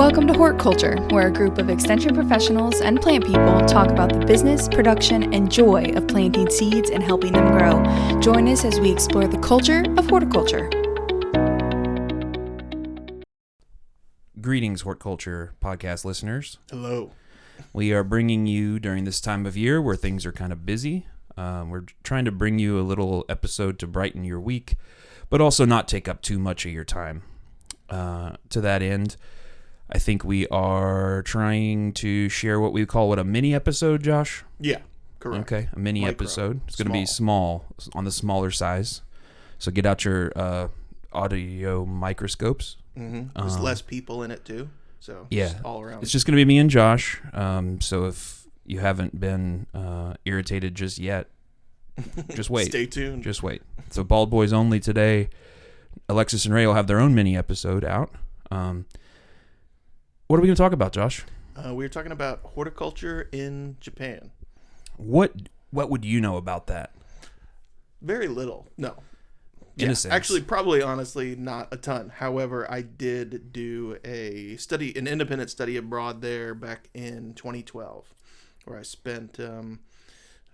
Welcome to Hort Culture, where a group of extension professionals and plant people talk about the business, production, and joy of planting seeds and helping them grow. Join us as we explore the culture of horticulture. Greetings, Hort Culture podcast listeners. Hello. We are bringing you during this time of year where things are kind of busy. We're trying to bring you a little episode to brighten your week, but also not take up too much of your time. To that end, I think we are trying to share what we call a mini episode, Josh? Yeah, correct. Okay, a mini Micro. episode. It's going to be small, on the smaller size. So get out your audio microscopes. Mm-hmm. There's less people in it, too. So Yeah, just all around. It's just going to be me and Josh. So if you haven't been irritated just yet, just wait. Stay tuned. Just wait. So Bald Boys only today. Alexis and Ray will have their own mini episode out. What are we going to talk about, Josh? We're talking about horticulture in Japan. What would you know about that? Very little. No. In a sense. Actually, probably, honestly, not a ton. However, I did do an independent study abroad there back in 2012, where I spent a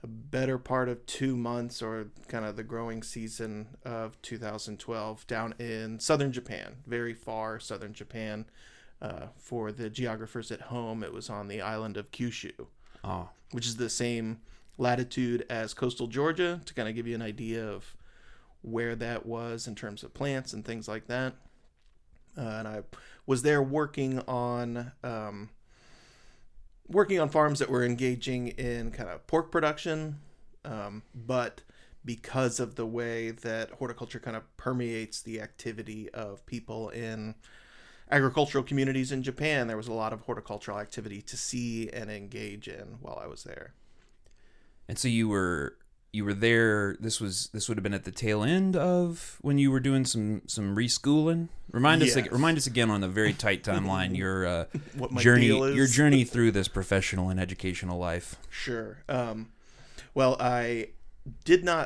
better part of 2 months, or kind of the growing season of 2012, down in southern Japan, very far southern Japan. For the geographers at home, it was on the island of Kyushu, which is the same latitude as coastal Georgia, to kind of give you an idea of where that was in terms of plants and things like that. And I was there working on farms that were engaging in kind of pork production, but because of the way that horticulture kind of permeates the activity of people in agricultural communities in Japan, there was a lot of horticultural activity to see and engage in while I was there. And so you were there. This would have been at the tail end of when you were doing some reschooling. Remind us again on the very tight timeline your what my journey deal is. Your journey through this professional and educational life. Sure. Well, I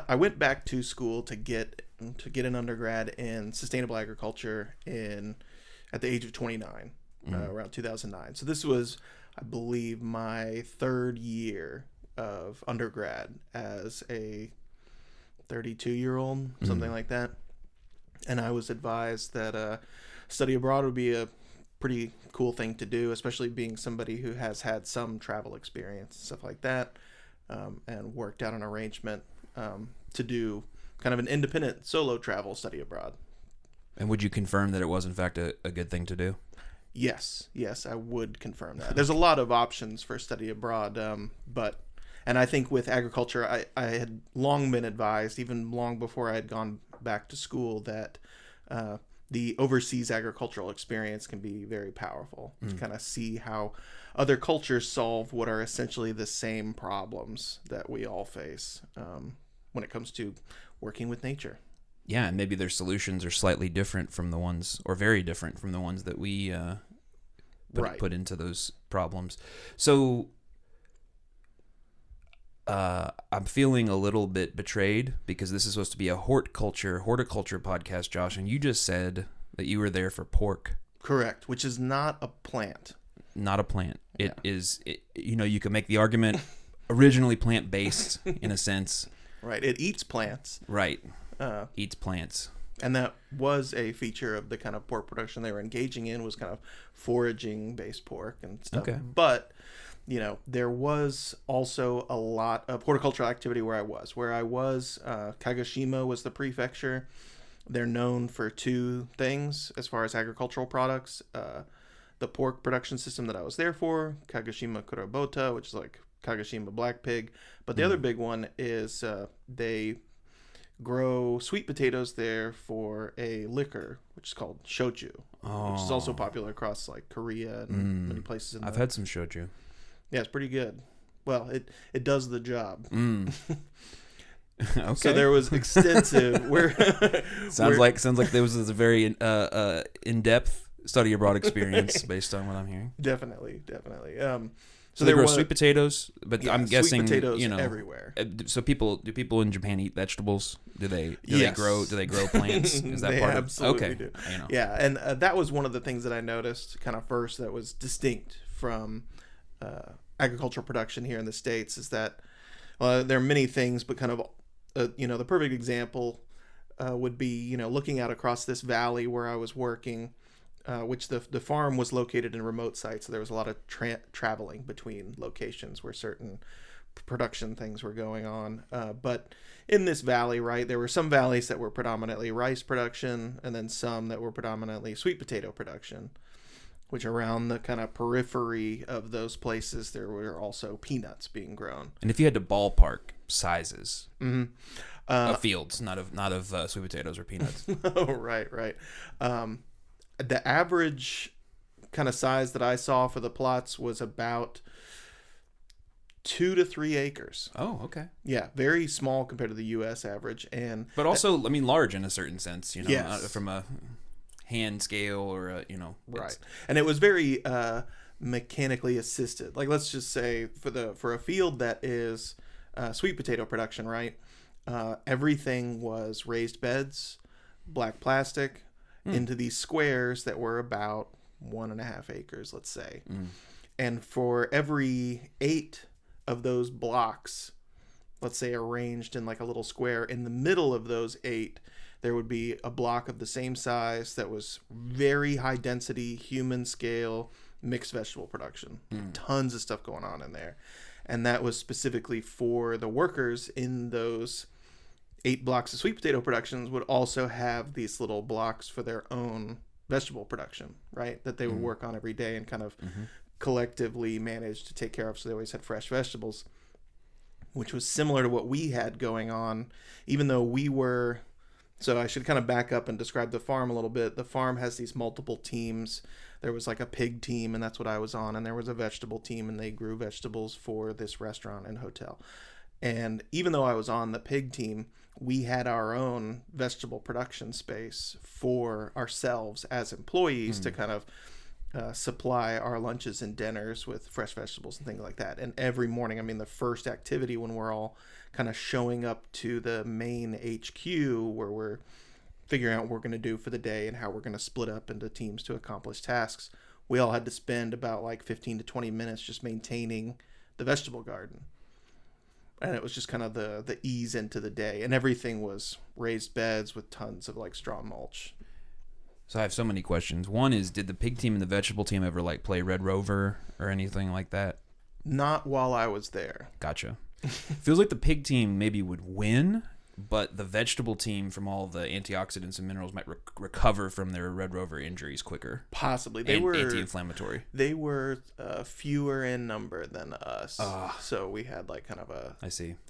went back to school to get an undergrad in sustainable agriculture at the age of 29, around 2009. So this was, I believe, my third year of undergrad as a 32-year-old, something like that. And I was advised that study abroad would be a pretty cool thing to do, especially being somebody who has had some travel experience, stuff like that, and worked out an arrangement to do kind of an independent solo travel study abroad. And would you confirm that it was, in fact, a good thing to do? Yes, I would confirm that. There's a lot of options for study abroad, and I think with agriculture, I had long been advised, even long before I had gone back to school, that the overseas agricultural experience can be very powerful. To kind of see how other cultures solve what are essentially the same problems that we all face when it comes to working with nature. Yeah, and maybe their solutions are slightly different from the ones, or very different from the ones that we put into those problems. So I'm feeling a little bit betrayed, because this is supposed to be a horticulture podcast, Josh, and you just said that you were there for pork. Correct, which is not a plant. Not a plant. It is, you can make the argument originally plant-based in a sense. Right, it eats plants. Right. Eats plants. And that was a feature of the kind of pork production they were engaging in, was kind of foraging based pork and stuff. Okay. But, there was also a lot of horticultural activity where I was. Kagoshima was the prefecture. They're known for two things as far as agricultural products. The pork production system that I was there for, Kagoshima Kurobota, which is like Kagoshima black pig. But the other big one is they grow sweet potatoes there for a liquor, which is called shochu, which is also popular across like Korea and many places. I've had some shochu. Yeah, it's pretty good. Well, it does the job. Okay. So there was extensive. Sounds like there was a very in-depth study abroad experience based on what I'm hearing. Definitely. So they grow sweet potatoes, but I'm guessing sweet potatoes everywhere. So do people in Japan eat vegetables? Do they grow plants? Is that they part absolutely of? Okay, do. Yeah, and that was one of the things that I noticed kind of first that was distinct from agricultural production here in the States is that there are many things, but kind of the perfect example would be looking out across this valley where I was working. Which the farm was located in remote sites, so there was a lot of traveling between locations where certain production things were going on. But in this valley, right, there were some valleys that were predominantly rice production, and then some that were predominantly sweet potato production, which around the kind of periphery of those places, there were also peanuts being grown. And if you had to ballpark sizes of fields, not of sweet potatoes or peanuts. Oh, right. The average kind of size that I saw for the plots was about 2 to 3 acres. Oh, okay. Yeah, very small compared to the U.S. average, but also, large in a certain sense. Yes. From a hand scale or right. And it was very mechanically assisted. Like, let's just say for a field that is sweet potato production, right? Everything was raised beds, black plastic. Into these squares that were about 1.5 acres, let's say. And for every 8 of those blocks, let's say arranged in like a little square, in the middle of those 8, there would be a block of the same size that was very high density, human scale, mixed vegetable production. Tons of stuff going on in there. And that was specifically for the workers in those 8 blocks of sweet potato productions would also have these little blocks for their own vegetable production, right? That they would work on every day and kind of collectively manage to take care of. So they always had fresh vegetables, which was similar to what we had going on, even though so I should kind of back up and describe the farm a little bit. The farm has these multiple teams. There was like a pig team, and that's what I was on. And there was a vegetable team, and they grew vegetables for this restaurant and hotel. And even though I was on the pig team, we had our own vegetable production space for ourselves as employees to kind of supply our lunches and dinners with fresh vegetables and things like that. And every morning, the first activity when we're all kind of showing up to the main HQ where we're figuring out what we're going to do for the day and how we're going to split up into teams to accomplish tasks, we all had to spend about like 15 to 20 minutes just maintaining the vegetable garden. And it was just kind of the ease into the day. And everything was raised beds with tons of like straw mulch. So I have so many questions. One is, did the pig team and the vegetable team ever like play Red Rover or anything like that? Not while I was there. Gotcha. Feels like the pig team maybe would win, but the vegetable team, from all the antioxidants and minerals, might recover from their Red Rover injuries quicker. Possibly. They were anti-inflammatory. They were fewer in number than us, so we had like kind of a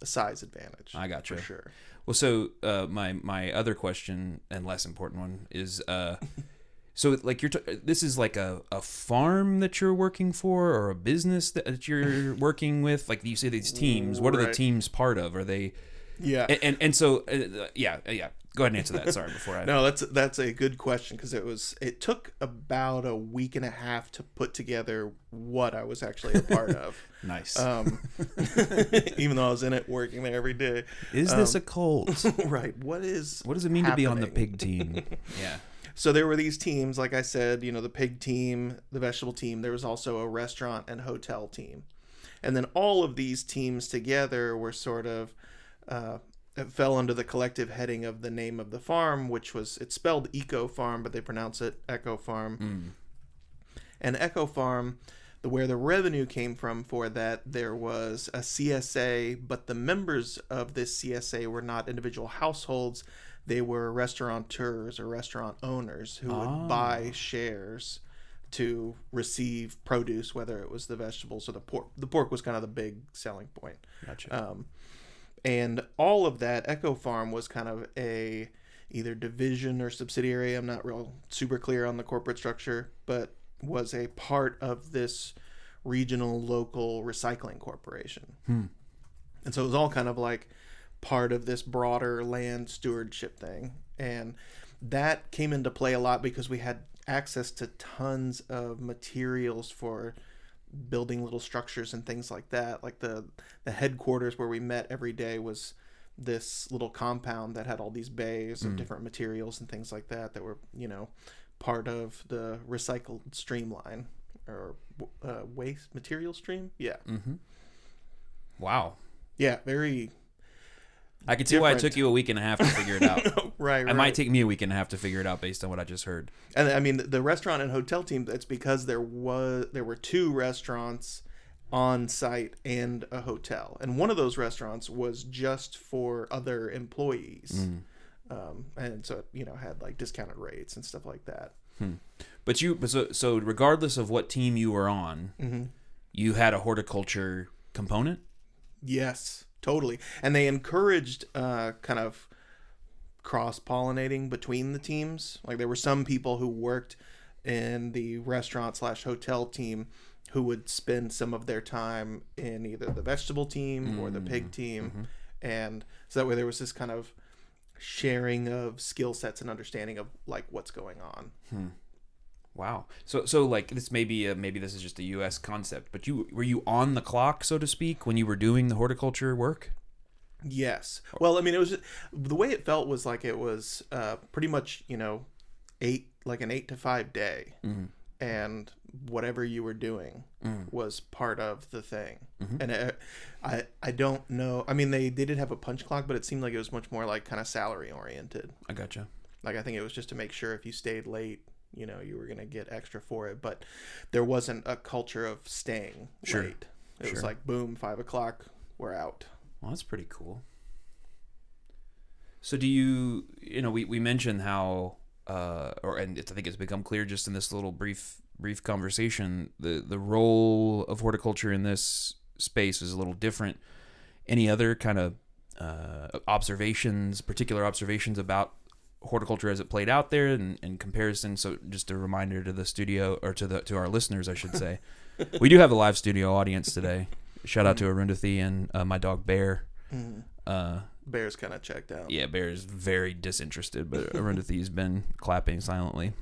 size advantage. I gotcha. For sure. Well, so my other question and less important one is, so like this is like a farm that you're working for, or a business that you're working with? Like you say these teams. What are the teams part of? Are they? Yeah. And so yeah. Go ahead and answer that. Sorry, before I. No, that's a good question, because it took about a week and a half to put together what I was actually a part of. Nice. Even though I was in it working there every day. Is this a cult? Right. What does it mean to be on the pig team? Yeah. So there were these teams, like I said, the pig team, the vegetable team. There was also a restaurant and hotel team. And then all of these teams together were sort of, it fell under the collective heading of the name of the farm, which was, it's spelled Eco Farm, but they pronounce it Echo Farm. And Echo Farm, where the revenue came from for that, there was a CSA, but the members of this CSA were not individual households. They were restaurateurs or restaurant owners who would buy shares to receive produce, whether it was the vegetables or the pork. The pork was kind of the big selling point. Gotcha. And all of that, Echo Farm was kind of a either division or subsidiary. I'm not real super clear on the corporate structure, but was a part of this regional local recycling corporation. And so it was all kind of like part of this broader land stewardship thing. And that came into play a lot because we had access to tons of materials for building little structures and things like that. Like the headquarters where we met every day was this little compound that had all these bays of different materials and things like that were, part of the recycled streamline or waste material stream. Yeah. Mm-hmm. Wow. Yeah. Very. I can see why it took you a week and a half to figure it out. Right. It might take me a week and a half to figure it out based on what I just heard. And I mean, the restaurant and hotel team, that's because there were 2 restaurants on site and a hotel. And one of those restaurants was just for other employees. And so, had like discounted rates and stuff like that. But so regardless of what team you were on, you had a horticulture component? Yes, totally. And they encouraged kind of cross-pollinating between the teams. Like there were some people who worked in the restaurant/hotel team who would spend some of their time in either the vegetable team or the pig team. And so that way there was this kind of sharing of skill sets and understanding of like what's going on. Wow. So like this maybe this is just a US concept, but were you on the clock, so to speak, when you were doing the horticulture work? Yes. Well, I mean, it was the way it felt was like it was pretty much, 8 to 5 day. And whatever you were doing was part of the thing. And I don't know. I mean, they did have a punch clock, but it seemed like it was much more like kind of salary oriented. I gotcha. Like I think it was just to make sure if you stayed late, you were going to get extra for it. But there wasn't a culture of staying late. It was like, boom, 5 o'clock, we're out. Well, that's pretty cool. So do you, we mentioned how, and I think it's become clear just in this little brief conversation, the role of horticulture in this space is a little different. Any other kind of particular observations about horticulture as it played out there in comparison? So just a reminder to the studio, or to our listeners, I should say, we do have a live studio audience today. Shout out to Arundhati and my dog Bear. Bear's kind of checked out. Yeah, Bear is very disinterested, but Arundhati's been clapping silently.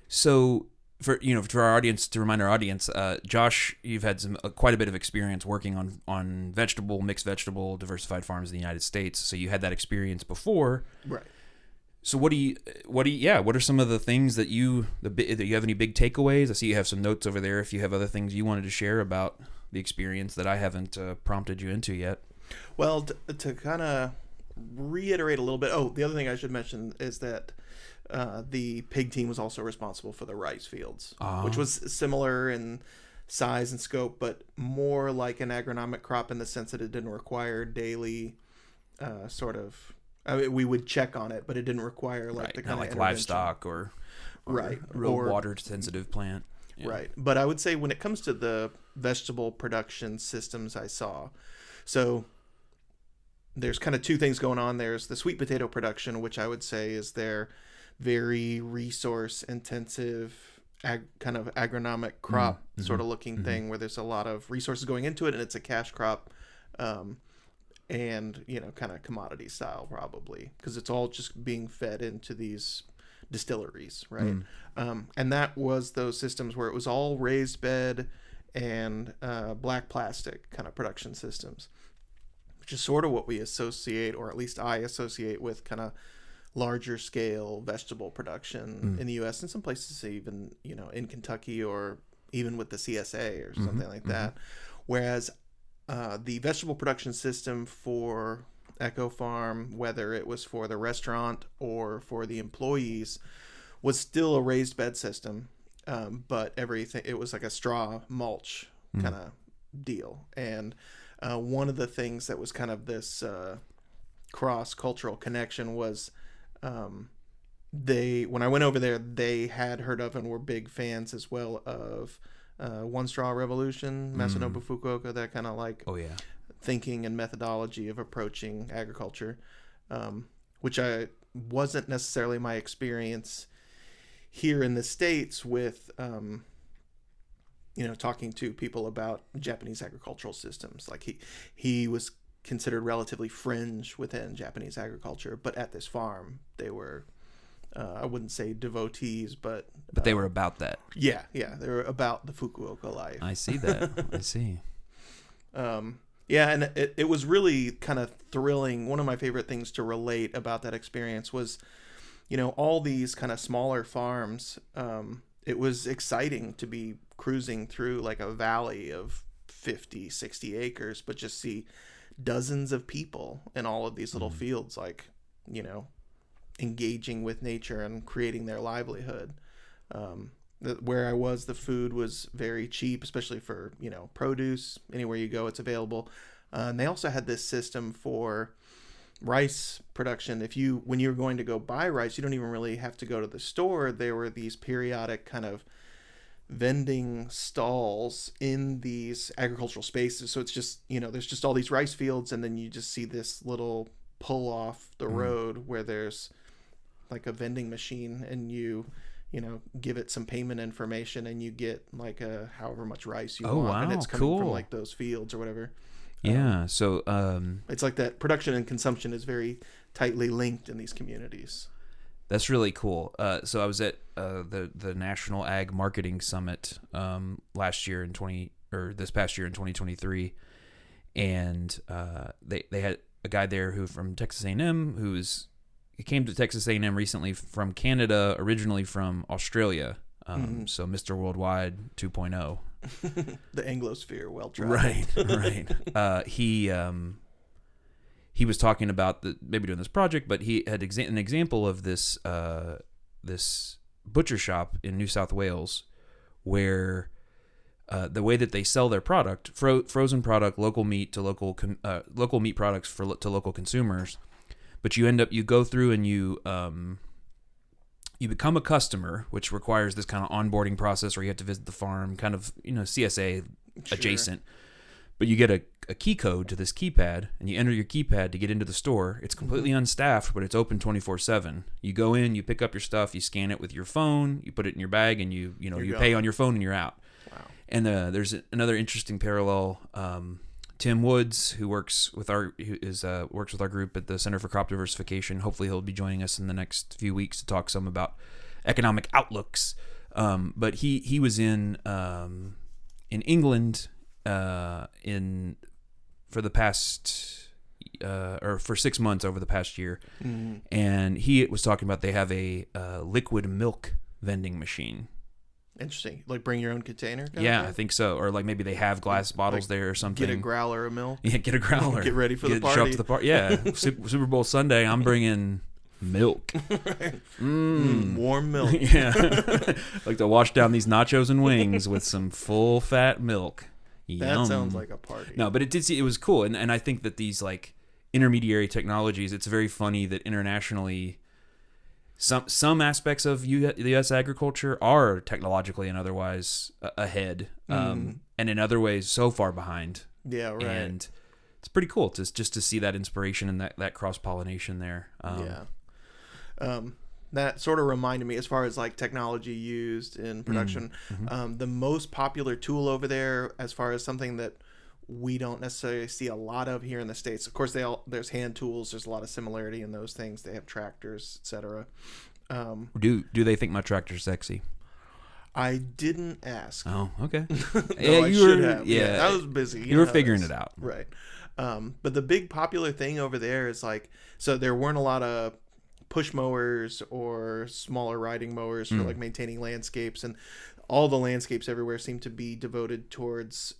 So for our audience, to remind our audience, Josh, you've had quite a bit of experience working on mixed vegetable, diversified farms in the United States. So you had that experience before, right? So what are some of the things that you have any big takeaways? I see you have some notes over there. If you have other things you wanted to share about the experience that I haven't prompted you into yet. Well, to kind of reiterate a little bit. Oh, the other thing I should mention is that the pig team was also responsible for the rice fields, which was similar in size and scope, but more like an agronomic crop in the sense that it didn't require daily we would check on it, but it didn't require like the kind of livestock or real water sensitive plant. Yeah. Right. But I would say when it comes to the vegetable production systems I saw, so there's kind of 2 things going on. There's the sweet potato production, which I would say is their very resource intensive kind of agronomic crop sort of looking thing, where there's a lot of resources going into it and it's a cash crop. And kind of commodity style probably, because it's all just being fed into these distilleries, right? And that was those systems where it was all raised bed and black plastic kind of production systems, which is sort of what we associate, or at least I associate with kind of larger scale vegetable production in the U.S. and some places even in Kentucky, or even with the CSA or something like that. Whereas the vegetable production system for Echo Farm, whether it was for the restaurant or for the employees, was still a raised bed system, but everything, it was like a straw mulch kind of deal. And one of the things that was kind of this cross-cultural connection was when I went over there, they had heard of and were big fans as well of One Straw Revolution, Masanobu Fukuoka, that kind of like thinking and methodology of approaching agriculture, which I wasn't necessarily my experience here in the States with, talking to people about Japanese agricultural systems. Like he was considered relatively fringe within Japanese agriculture, but at this farm, they were I wouldn't say devotees, but they were about that. Yeah, they were about the Fukuoka life. I see that. I see. Yeah, and it was really kind of thrilling. One of my favorite things to relate about that experience was, all these kind of smaller farms. It was exciting to be cruising through like a valley of 50, 60 acres, but just see dozens of people in all of these little fields, like, engaging with nature and creating their livelihood. Where I was, the food was very cheap, especially for, produce. Anywhere you go, it's available. And they also had this system for rice production. When you were going to go buy rice, you don't even really have to go to the store. There were these periodic kind of vending stalls in these agricultural spaces. So it's just, there's just all these rice fields, and then you just see this little pull off the road where there's like a vending machine, and you give it some payment information, and you get like however much rice you want. Wow, and it's coming from like those fields or whatever. Yeah. So it's like that production and consumption is very tightly linked in these communities. That's really cool. So I was at the National Ag Marketing Summit this past year in 2023, and they had a guy there who from Texas A&M he came to Texas A&M recently from Canada, originally from Australia. So Mr. Worldwide 2.0. The Anglosphere, well-traveled. Right. He was talking about maybe doing this project, but he had an example of this butcher shop in New South Wales, where the way that they sell their product, frozen product, local meat to local meat products to local consumers, but you go through and you become a customer, which requires this kind of onboarding process where you have to visit the farm, kind of CSA adjacent. But you get a key code to this keypad, and you enter your keypad to get into the store. It's completely unstaffed, but it's open 24/7. You go in, you pick up your stuff, you scan it with your phone, you put it in your bag, and you pay on your phone, and you're out. Wow. And there's another interesting parallel. Tim Woods, who works with our group at the Center for Crop Diversification. Hopefully, he'll be joining us in the next few weeks to talk some about economic outlooks. But he was in England for 6 months over the past year, and he was talking about they have a liquid milk vending machine. Interesting. Like bring your own container? Yeah, I think so. Or like maybe they have glass bottles there or something. Get a growler of milk. Yeah, get a growler. Get ready for the party. Show up to the party. Yeah, Super Bowl Sunday, I'm bringing milk. Warm milk. Yeah. Like to wash down these nachos and wings with some full fat milk. That sounds like a party. No, but it was cool. And I think that these like intermediary technologies, it's very funny that internationally some aspects of the U.S. agriculture are technologically and otherwise ahead, and in other ways so far behind. Yeah, right. And it's pretty cool just to see that inspiration and that cross-pollination there. That sort of reminded me, as far as like technology used in production, the most popular tool over there, as far as something that we don't necessarily see a lot of here in the States. Of course, there's hand tools. There's a lot of similarity in those things. They have tractors, etc. Do they think my tractor's sexy? I didn't ask. Oh, okay. Yeah, I should have. Yeah, I was busy. You were figuring it out. Right. But the big popular thing over there is like, so there weren't a lot of push mowers or smaller riding mowers for like maintaining landscapes, and all the landscapes everywhere seem to be devoted towards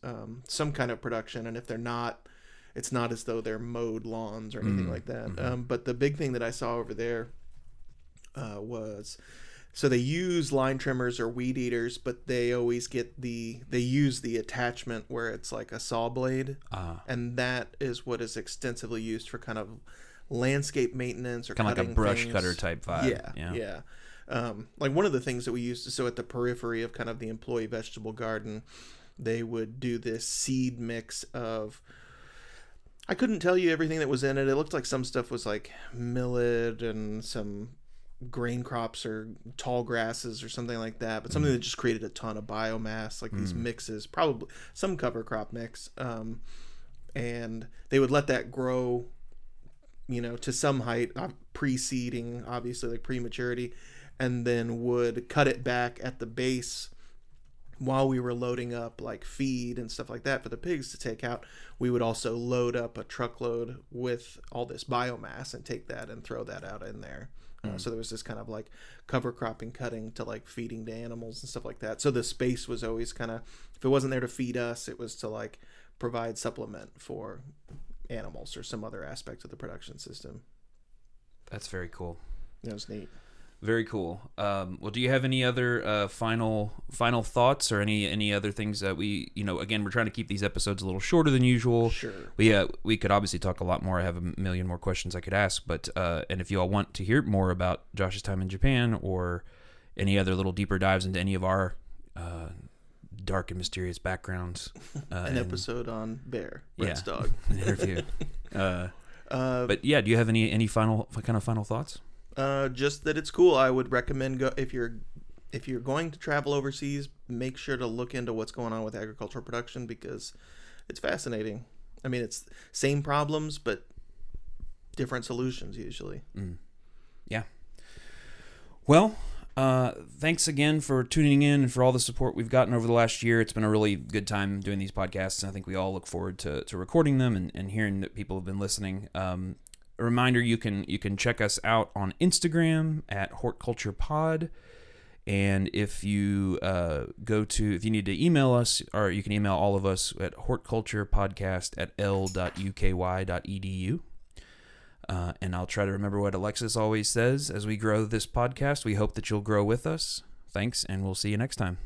some kind of production. And if they're not, it's not as though they're mowed lawns or anything like that. But the big thing that I saw over there was, so they use line trimmers or weed eaters, but they always use the attachment where it's like a saw blade, and that is what is extensively used for kind of landscape maintenance or kind of like a brush things. Cutter type vibe. Yeah. Like one of the things that we used to, so at the periphery of kind of the employee vegetable garden, they would do this seed mix of, I couldn't tell you everything that was in it. It looked like some stuff was like millet and some grain crops or tall grasses or something like that, but something that just created a ton of biomass, like these mixes, probably some cover crop mix. And they would let that grow, to some height. preceding, obviously, like prematurity, and then would cut it back at the base while we were loading up like feed and stuff like that for the pigs to take out. We would also load up a truckload with all this biomass and take that and throw that out in there. So there was this kind of like cover cropping cutting to like feeding to animals and stuff like that. So the space was always kind of, if it wasn't there to feed us, it was to like provide supplement for animals or some other aspect of the production system. That's very cool. That was neat. Very cool. Well, do you have any other final thoughts or any other things that we, again, we're trying to keep these episodes a little shorter than usual. Sure. We could obviously talk a lot more. I have a million more questions I could ask, but and if you all want to hear more about Josh's time in Japan or any other little deeper dives into any of our dark and mysterious backgrounds, an episode on Bear, Brett's dog, an interview. But yeah, do you have any final thoughts? Just that it's cool. I would recommend if you're going to travel overseas, make sure to look into what's going on with agricultural production, because it's fascinating. I mean, it's same problems but different solutions usually. Yeah. Well, thanks again for tuning in and for all the support we've gotten over the last year. It's been a really good time doing these podcasts, and I think we all look forward to recording them and hearing that people have been listening. A reminder, you can check us out on Instagram at Hort Culture Pod, and if you if you need to email us, or you can email all of us at hortculturepodcast@l.uky.edu. And I'll try to remember what Alexis always says as we grow this podcast. We hope that you'll grow with us. Thanks, and we'll see you next time.